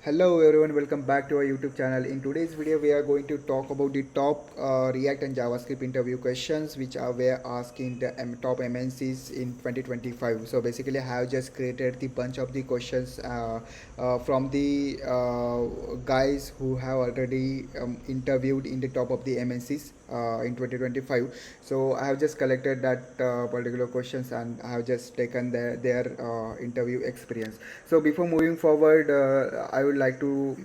Hello everyone, welcome back to our YouTube channel. In today's video, we are going to talk about the top React and JavaScript interview questions which were asked in the top MNCs in 2025. So basically, I have just created the bunch of the questions from the guys who have already interviewed in the top of the MNCs in 2025. So I have just collected that particular questions and I have just taken their interview experience. So before moving forward, I would like to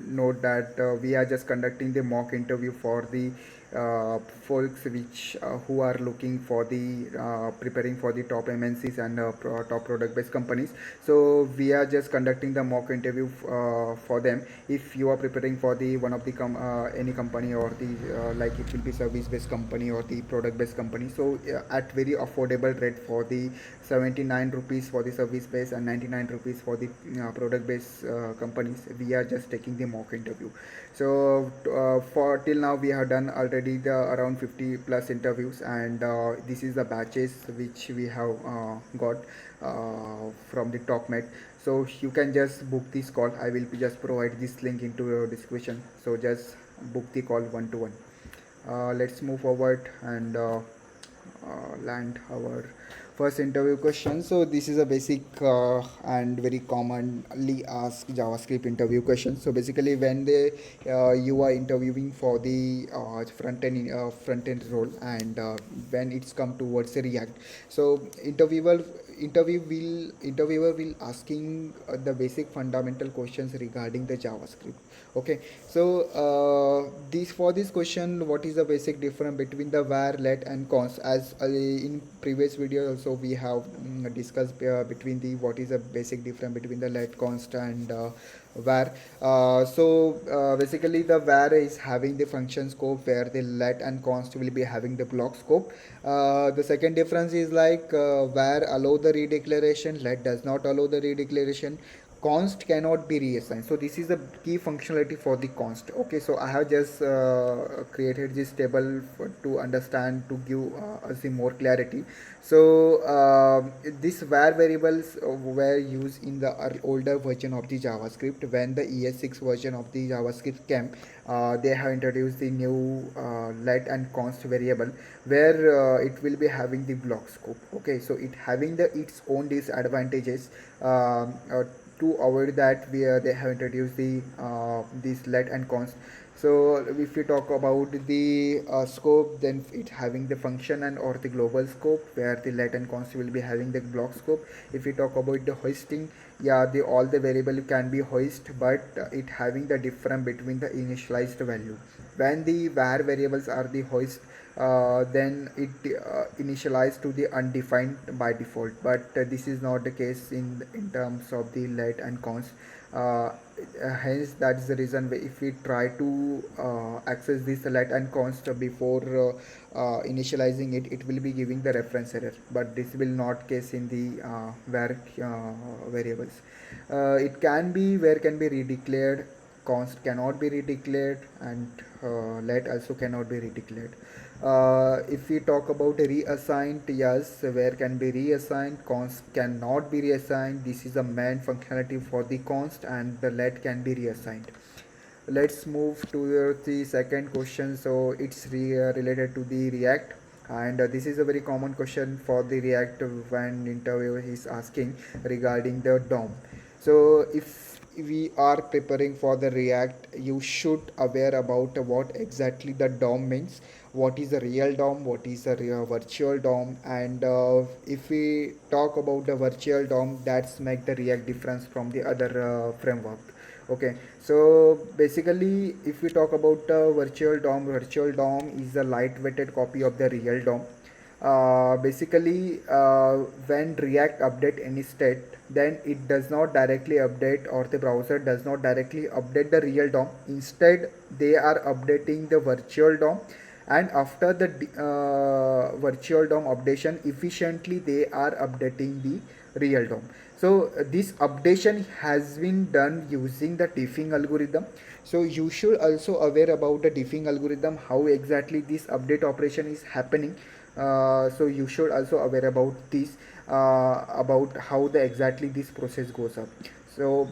note that we are just conducting the mock interview for the folks which who are looking for the preparing for the top MNCs and top product based companies. So we are just conducting the mock interview for them. If you are preparing for the one of the any company or the like it will be service based company or the product based company, so at very affordable rate for the 79 rupees for the service base and 99 rupees for the product based companies, we are just taking the mock interview. So for till now we have done already the around 50 plus interviews, and this is the batches which we have got from the top met. So you can just book this call. I will just provide this link into your description, so just book the call one to one. Let's move forward and land our first interview question. So this is a basic and very commonly asked JavaScript interview question. So basically, when you are interviewing for the front end role, and when it's come towards the React, so interviewer will asking the basic fundamental questions regarding the JavaScript. Okay, so this for this question, what is the basic difference between the var, let, and const? As in previous video also we have discussed between the what is the basic difference between the let, const, and var. Basically, the var is having the function scope, where the let and const will be having the block scope. The second difference is like var allow the redeclaration, let does not allow the redeclaration, const cannot be reassigned. So this is the key functionality for the const. Okay, so I have just created this table to understand, to give us the more clarity. So these var variables were used in the older version of the JavaScript. When the ES6 version of the JavaScript came, they have introduced the new let and const variable, where it will be having the block scope. Okay, so it having the its own disadvantages. To avoid that, they have introduced the this let and const. So if we talk about the scope, then it having the function and or the global scope, where the let and const will be having the block scope. If we talk about the hoisting, yeah, the all the variable can be hoist, but it having the difference between the initialized value. When the var variables are the hoist, then it initialized to the undefined by default, but this is not the case in terms of the let and const. Hence that is the reason if we try to access this let and const before initializing it, it will be giving the reference error, but this will not case in the var variables. It can be where can be redeclared, const cannot be redeclared, and let also cannot be redeclared. If we talk about reassigned, yes, where can be reassigned, const cannot be reassigned. This is the main functionality for the const, and the let can be reassigned. Let's move to the second question. So it's related to the React, and this is a very common question for the React when interviewer is asking regarding the DOM. So if we are preparing for the React, you should aware about what exactly the DOM means, what is a real DOM, what is a real virtual DOM, and if we talk about the virtual DOM, that's make the React difference from the other framework. Okay, so basically, if we talk about virtual DOM is a lightweighted copy of the real DOM. Basically, when React update any state, then it does not directly update, or the browser does not directly update the real DOM. Instead, they are updating the virtual DOM, and after the virtual DOM updation, efficiently they are updating the real DOM. So this updation has been done using the diffing algorithm. So you should also aware about the diffing algorithm, how exactly this update operation is happening. So you should also aware about this, about how the exactly this process goes up. So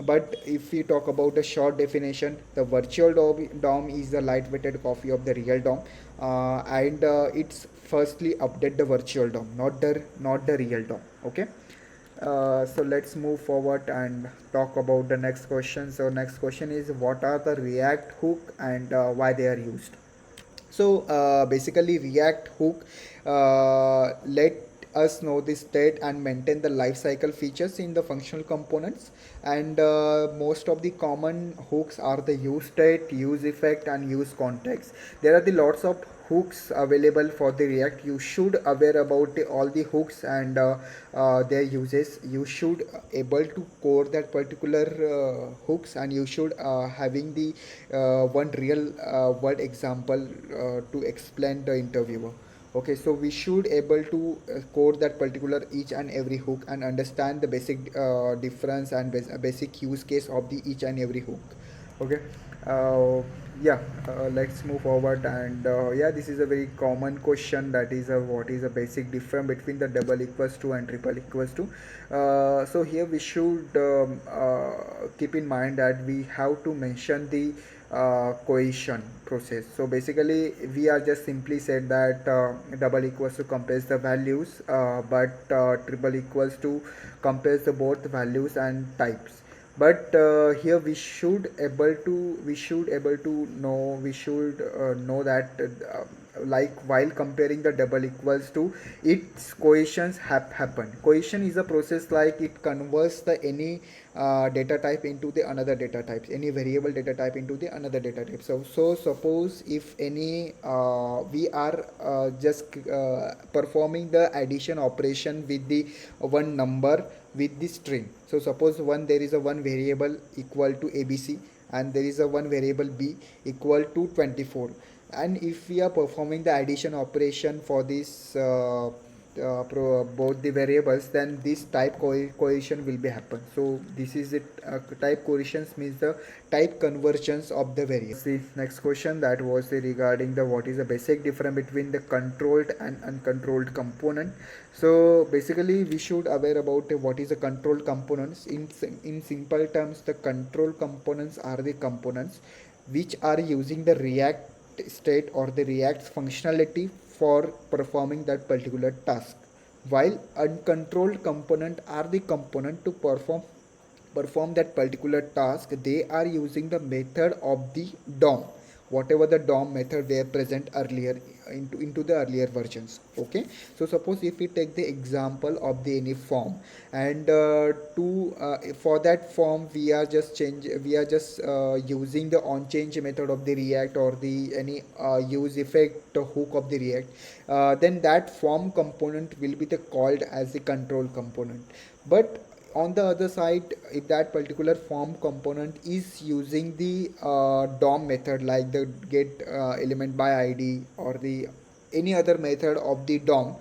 but if we talk about the short definition, the virtual DOM is the lightweighted copy of the real DOM, and it's firstly update the virtual DOM, not the real DOM. Okay. So let's move forward and talk about the next question. So next question is, what are the React hook and why they are used? So basically, React hook let us know the state and maintain the lifecycle features in the functional components. And most of the common hooks are the useState, useEffect, and useContext. There are the lots of hooks available for the React. You should aware about all the hooks and their uses. You should able to code that particular hooks, and you should having the one real world example to explain the interviewer. Okay, so we should able to code that particular each and every hook and understand the basic difference and basic use case of the each and every hook. Okay. uh, yeah, let's move forward. And yeah, this is a very common question, that is what is the basic difference between the double equals to and triple equals to. So here we should keep in mind that we have to mention the cohesion process. So basically we are just simply said that double equals to compares the values, but triple equals to compares the both values and types. But here we should know that like while comparing the double equals to, its cohesions have happened. Cohesion is a process like it converts the any data type into the another data type, any variable data type into the another data type. So suppose if any we are just performing the addition operation with the one number with the string. So suppose there is a one variable equal to abc, and there is a one variable b equal to 24. And if we are performing the addition operation for this both the variables, then this type cohesion will be happen. So this is it. Type cohesions means the type conversions of the variables. The next question, that was regarding the what is the basic difference between the controlled and uncontrolled component. So basically we should aware about what is a controlled components. In simple terms, the control components are the components which are using the React state or the React's functionality for performing that particular task, while uncontrolled component are the component to perform that particular task. They are using the method of the DOM, whatever the DOM method were present earlier into the earlier versions. Okay. So suppose if we take the example of the any form, and to for that form we are just using the on change method of the React or the any use effect hook of the React, then that form component will be the called as the control component. But on the other side, if that particular form component is using the DOM method, like the get element by id or the any other method of the DOM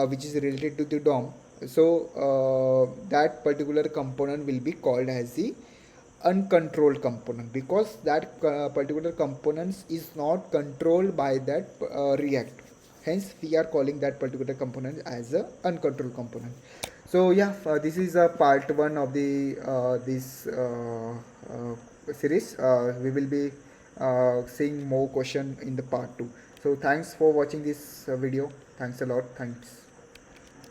which is related to the DOM, so that particular component will be called as the uncontrolled component, because that particular components is not controlled by that React. Hence we are calling that particular component as a uncontrolled component. So yeah, this is a part one of the this series. We will be seeing more question in the part two. So thanks for watching this video. Thanks a lot. Thanks.